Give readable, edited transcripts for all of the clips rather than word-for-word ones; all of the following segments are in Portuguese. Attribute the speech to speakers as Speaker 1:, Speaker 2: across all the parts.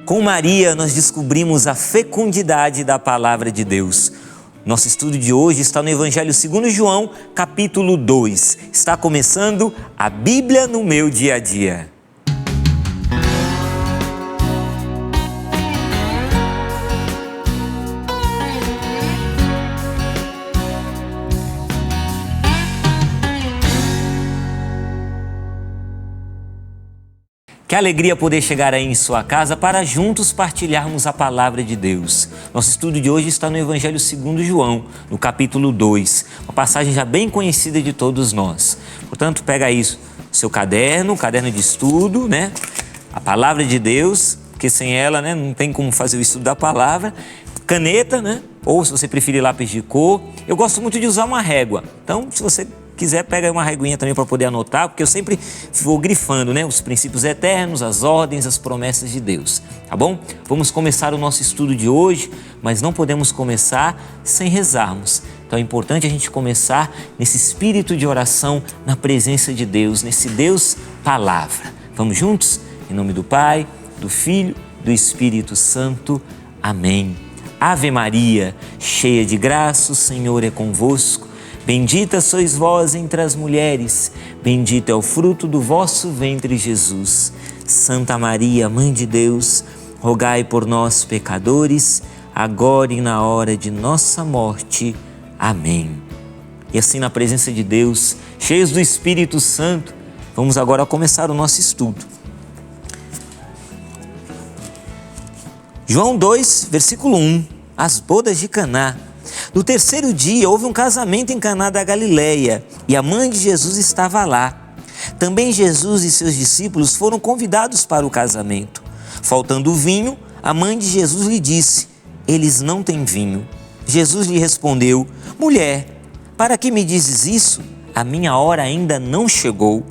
Speaker 1: Com Maria, nós descobrimos a fecundidade da palavra de Deus. Nosso estudo de hoje está no Evangelho segundo João, capítulo 2. Está começando a Bíblia no meu dia a dia. Que alegria poder chegar aí em sua casa para juntos partilharmos a palavra de Deus. Nosso estudo de hoje está no Evangelho segundo João, no capítulo 2, uma passagem já bem conhecida de todos nós. Portanto, pega aí seu caderno de estudo, né? A palavra de Deus, porque sem ela, né, não tem como fazer o estudo da palavra. Caneta, né? Ou se você preferir lápis de cor. Eu gosto muito de usar uma régua. Então, se você quiser, pega aí uma reguinha também para poder anotar, porque eu sempre vou grifando, né? Os princípios eternos, as ordens, as promessas de Deus, tá bom? Vamos começar o nosso estudo de hoje, mas não podemos começar sem rezarmos. Então é importante a gente começar nesse espírito de oração, na presença de Deus, nesse Deus Palavra. Vamos juntos? Em nome do Pai, do Filho, do Espírito Santo. Amém. Ave Maria, cheia de graça, o Senhor é convosco. Bendita sois vós entre as mulheres, bendito é o fruto do vosso ventre, Jesus. Santa Maria, Mãe de Deus, rogai por nós, pecadores, agora e na hora de nossa morte. Amém. E assim, na presença de Deus, cheios do Espírito Santo, vamos agora começar o nosso estudo. João 2, versículo 1, as bodas de Caná. No terceiro dia, houve um casamento em Caná da Galileia e a mãe de Jesus estava lá. Também Jesus e seus discípulos foram convidados para o casamento. Faltando vinho, a mãe de Jesus lhe disse: eles não têm vinho. Jesus lhe respondeu: mulher, para que me dizes isso? A minha hora ainda não chegou.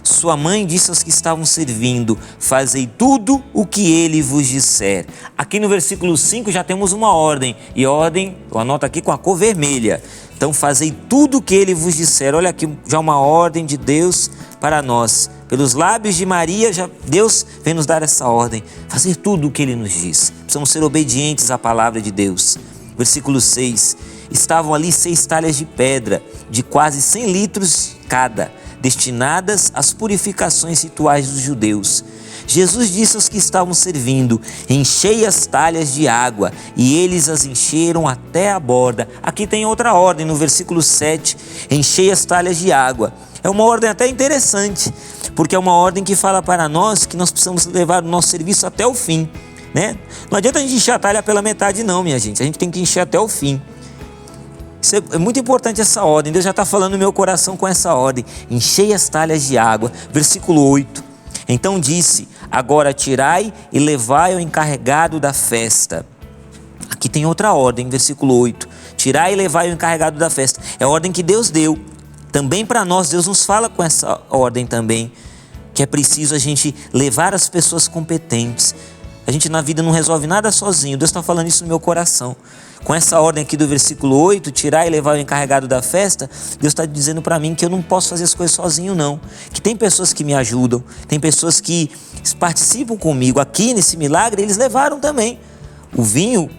Speaker 1: Sua mãe disse aos que estavam servindo: fazei tudo o que ele vos disser. Aqui no versículo 5 já temos uma ordem, e a ordem, eu anoto aqui com a cor vermelha. Então, fazei tudo o que ele vos disser. Olha aqui, já uma ordem de Deus para nós. Pelos lábios de Maria, Deus vem nos dar essa ordem. Fazer tudo o que ele nos diz. Precisamos ser obedientes à palavra de Deus. Versículo 6. Estavam ali 6 talhas de pedra, de quase 100 litros cada, destinadas às purificações rituais dos judeus. Jesus disse aos que estavam servindo: enchei as talhas de água, e eles as encheram até a borda. Aqui tem outra ordem, no versículo 7, enchei as talhas de água. É uma ordem até interessante, porque é uma ordem que fala para nós que nós precisamos levar o nosso serviço até o fim, né? Não adianta a gente encher a talha pela metade não, minha gente, a gente tem que encher até o fim. É muito importante essa ordem, Deus já está falando no meu coração com essa ordem. Enchei as talhas de água. Versículo 8. Então disse: agora tirai e levai ao encarregado da festa. Aqui tem outra ordem, versículo 8. Tirai e levai ao encarregado da festa. É a ordem que Deus deu. Também para nós, Deus nos fala com essa ordem também, que é preciso a gente levar as pessoas competentes. A gente na vida não resolve nada sozinho. Deus está falando isso no meu coração. Com essa ordem aqui do versículo 8, tirar e levar o encarregado da festa, Deus está dizendo para mim que eu não posso fazer as coisas sozinho não. Que tem pessoas que me ajudam, tem pessoas que participam comigo. Aqui nesse milagre eles levaram também o vinho,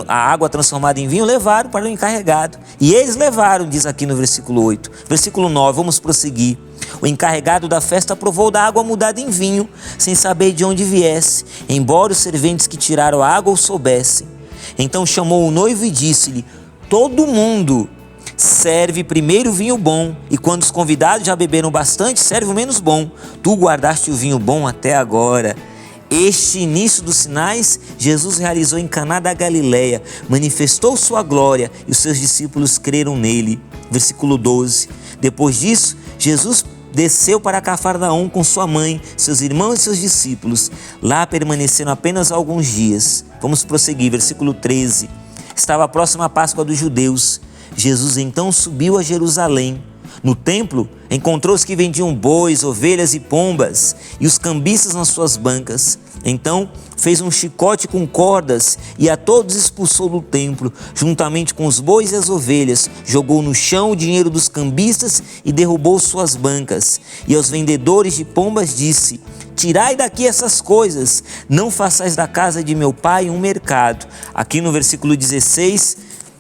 Speaker 1: a água transformada em vinho, levaram para o encarregado. E eles levaram, diz aqui no versículo 8. Versículo 9, vamos prosseguir. O encarregado da festa provou da água mudada em vinho, sem saber de onde viesse, embora os serventes que tiraram a água o soubessem. Então chamou o noivo e disse-lhe: todo mundo serve primeiro o vinho bom, e quando os convidados já beberam bastante, serve o menos bom. Tu guardaste o vinho bom até agora. Este início dos sinais Jesus realizou em Caná da Galileia, manifestou sua glória e os seus discípulos creram nele. Versículo 12. Depois disso, Jesus desceu para Cafarnaum com sua mãe, seus irmãos e seus discípulos. Lá permaneceram apenas alguns dias. Vamos prosseguir, versículo 13. Estava próxima a Páscoa dos judeus. Jesus então subiu a Jerusalém. No templo, encontrou os que vendiam bois, ovelhas e pombas, e os cambistas nas suas bancas. Então fez um chicote com cordas e a todos expulsou do templo, juntamente com os bois e as ovelhas. Jogou no chão o dinheiro dos cambistas e derrubou suas bancas. E aos vendedores de pombas disse: tirai daqui essas coisas, não façais da casa de meu pai um mercado. Aqui no versículo 16,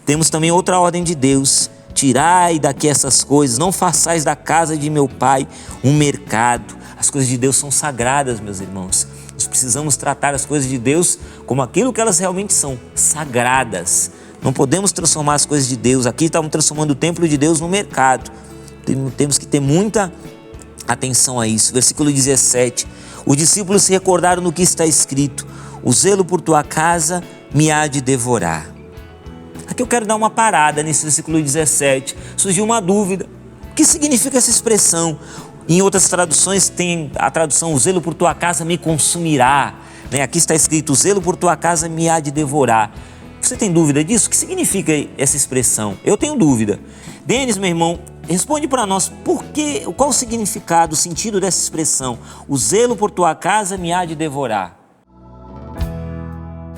Speaker 1: temos também outra ordem de Deus: tirai daqui essas coisas, não façais da casa de meu pai um mercado. As coisas de Deus são sagradas, meus irmãos. Nós precisamos tratar as coisas de Deus como aquilo que elas realmente são, sagradas. Não podemos transformar as coisas de Deus. Aqui estamos transformando o templo de Deus no mercado. Temos que ter muita atenção a isso. Versículo 17. Os discípulos se recordaram do que está escrito: o zelo por tua casa me há de devorar. Aqui eu quero dar uma parada nesse versículo 17. Surgiu uma dúvida. O que significa essa expressão? Em outras traduções tem a tradução: o zelo por tua casa me consumirá. Aqui está escrito: o zelo por tua casa me há de devorar. Você tem dúvida disso? O que significa essa expressão? Eu tenho dúvida. Denis, meu irmão, responde para nós, qual o significado, o sentido dessa expressão? O zelo por tua casa me há de devorar.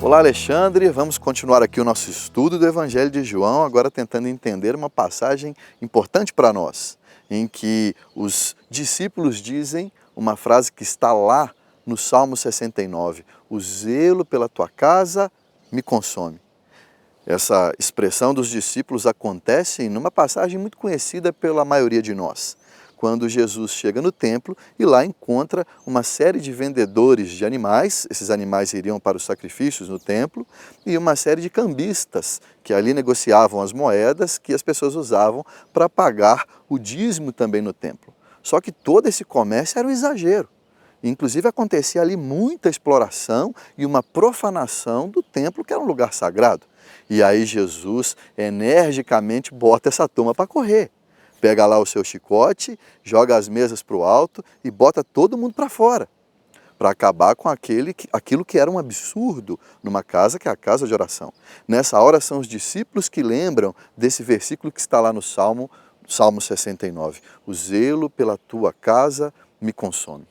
Speaker 2: Olá, Alexandre, vamos continuar aqui o nosso estudo do Evangelho de João, agora tentando entender uma passagem importante para nós, em que os discípulos dizem uma frase que está lá no Salmo 69, o zelo pela tua casa me consome. Essa expressão dos discípulos acontece numa passagem muito conhecida pela maioria de nós, quando Jesus chega no templo e lá encontra uma série de vendedores de animais, esses animais iriam para os sacrifícios no templo, e uma série de cambistas que ali negociavam as moedas que as pessoas usavam para pagar o dízimo também no templo. Só que todo esse comércio era um exagero. Inclusive acontecia ali muita exploração e uma profanação do templo, que era um lugar sagrado. E aí Jesus energicamente bota essa turma para correr. Pega lá o seu chicote, joga as mesas para o alto e bota todo mundo para fora, para acabar com aquilo que era um absurdo numa casa, que é a casa de oração. Nessa hora são os discípulos que lembram desse versículo que está lá no Salmo 69. O zelo pela tua casa me consome.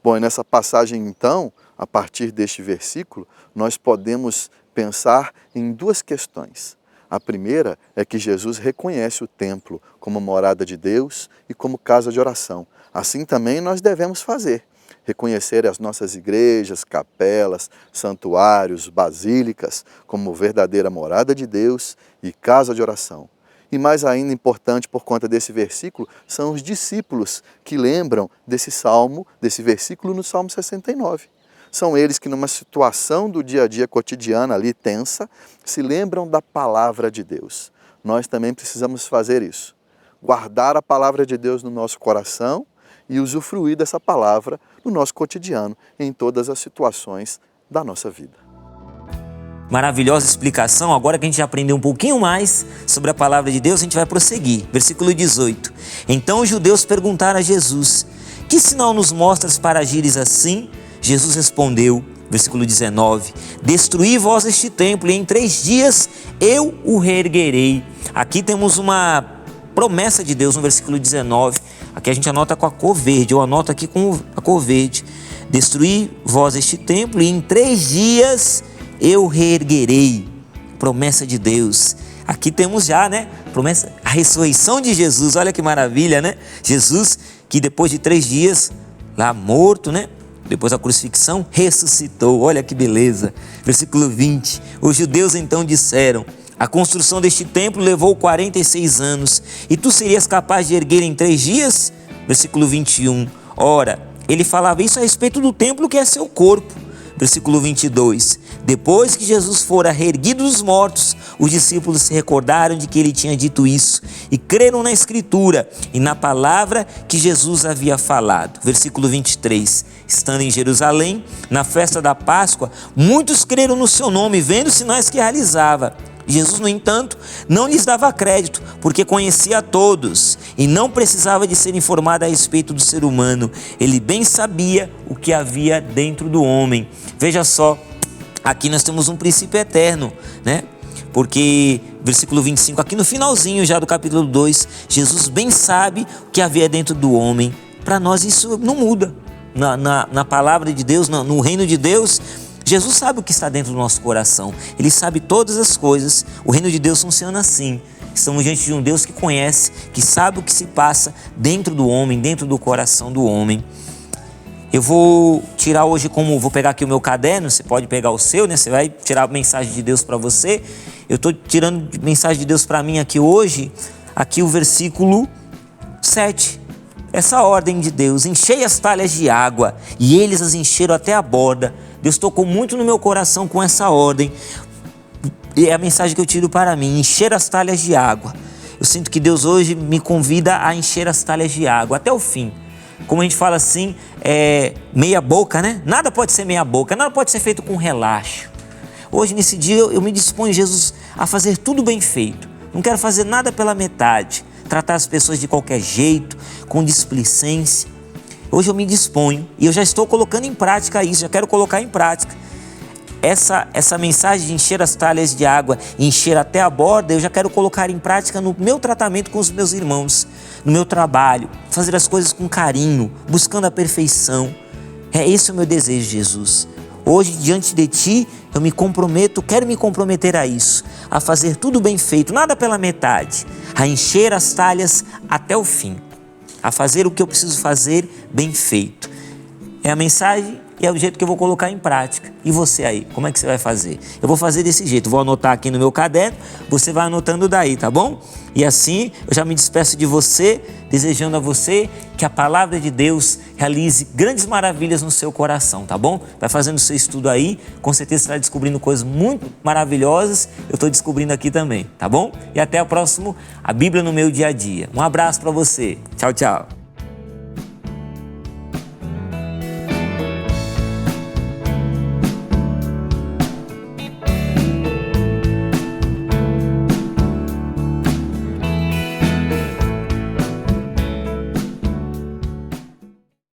Speaker 2: Bom, e nessa passagem então, a partir deste versículo, nós podemos pensar em duas questões. A primeira é que Jesus reconhece o templo como morada de Deus e como casa de oração. Assim também nós devemos fazer. Reconhecer as nossas igrejas, capelas, santuários, basílicas como verdadeira morada de Deus e casa de oração. E mais ainda importante por conta desse versículo, são os discípulos que lembram desse salmo, desse versículo no Salmo 69. São eles que numa situação do dia a dia cotidiana ali tensa, se lembram da palavra de Deus. Nós também precisamos fazer isso. Guardar a palavra de Deus no nosso coração e usufruir dessa palavra no nosso cotidiano, em todas as situações da nossa vida.
Speaker 1: Maravilhosa explicação. Agora que a gente já aprendeu um pouquinho mais sobre a palavra de Deus, a gente vai prosseguir. Versículo 18. Então os judeus perguntaram a Jesus: que sinal nos mostras para agires assim? Jesus respondeu, versículo 19, destruí vós este templo e em 3 dias eu o reerguerei. Aqui temos uma promessa de Deus no versículo 19, aqui a gente anota com a cor verde, eu anoto aqui com a cor verde. Destruí vós este templo e em 3 dias eu reerguerei. Promessa de Deus. Aqui temos já, promessa, a ressurreição de Jesus, olha que maravilha, Jesus que depois de 3 dias, lá morto, depois da crucifixão, ressuscitou. Olha que beleza. Versículo 20. Os judeus então disseram: a construção deste templo levou 46 anos, e tu serias capaz de erguer em 3 dias? Versículo 21. Ora, ele falava isso a respeito do templo que é seu corpo. Versículo 22. Depois que Jesus fora reerguido dos mortos, os discípulos se recordaram de que ele tinha dito isso e creram na Escritura e na palavra que Jesus havia falado. Versículo 23. Estando em Jerusalém, na festa da Páscoa, muitos creram no seu nome, vendo os sinais que realizava. Jesus, no entanto, não lhes dava crédito, porque conhecia a todos e não precisava de ser informado a respeito do ser humano. Ele bem sabia o que havia dentro do homem. Veja só, aqui nós temos um princípio eterno, Porque, versículo 25, aqui no finalzinho já do capítulo 2, Jesus bem sabe o que havia dentro do homem. Para nós isso não muda. Na palavra de Deus, no reino de Deus, Jesus sabe o que está dentro do nosso coração. Ele sabe todas as coisas. O reino de Deus funciona assim. Estamos diante de um Deus que conhece, que sabe o que se passa dentro do homem, dentro do coração do homem. Eu vou tirar hoje vou pegar aqui o meu caderno, você pode pegar o seu, né? Você vai tirar a mensagem de Deus para você. Eu estou tirando mensagem de Deus para mim aqui hoje, aqui o versículo 7. Essa ordem de Deus: enchei as talhas de água, e eles as encheram até a borda. Deus tocou muito no meu coração com essa ordem. E é a mensagem que eu tiro para mim: encher as talhas de água. Eu sinto que Deus hoje me convida a encher as talhas de água até o fim. Como a gente fala assim, meia boca, né? Nada pode ser meia boca, nada pode ser feito com relaxo. Hoje, nesse dia, eu me disponho, Jesus, a fazer tudo bem feito. Não quero fazer nada pela metade, tratar as pessoas de qualquer jeito, com displicência. Hoje eu me disponho e eu já estou colocando em prática isso, já quero colocar em prática. Essa mensagem de encher as talhas de água e encher até a borda, eu já quero colocar em prática no meu tratamento com os meus irmãos, no meu trabalho, fazer as coisas com carinho, buscando a perfeição. Esse é o meu desejo, Jesus. Hoje, diante de Ti, eu me comprometo, quero me comprometer a isso, a fazer tudo bem feito, nada pela metade, a encher as talhas até o fim, a fazer o que eu preciso fazer bem feito. É a mensagem e é o jeito que eu vou colocar em prática. E você aí, como é que você vai fazer? Eu vou fazer desse jeito, vou anotar aqui no meu caderno, você vai anotando daí, tá bom? E assim, eu já me despeço de você, desejando a você que a palavra de Deus realize grandes maravilhas no seu coração, tá bom? Vai fazendo o seu estudo aí, com certeza você vai descobrindo coisas muito maravilhosas, eu estou descobrindo aqui também, tá bom? E até o próximo, a Bíblia no meu dia a dia. Um abraço para você, tchau, tchau.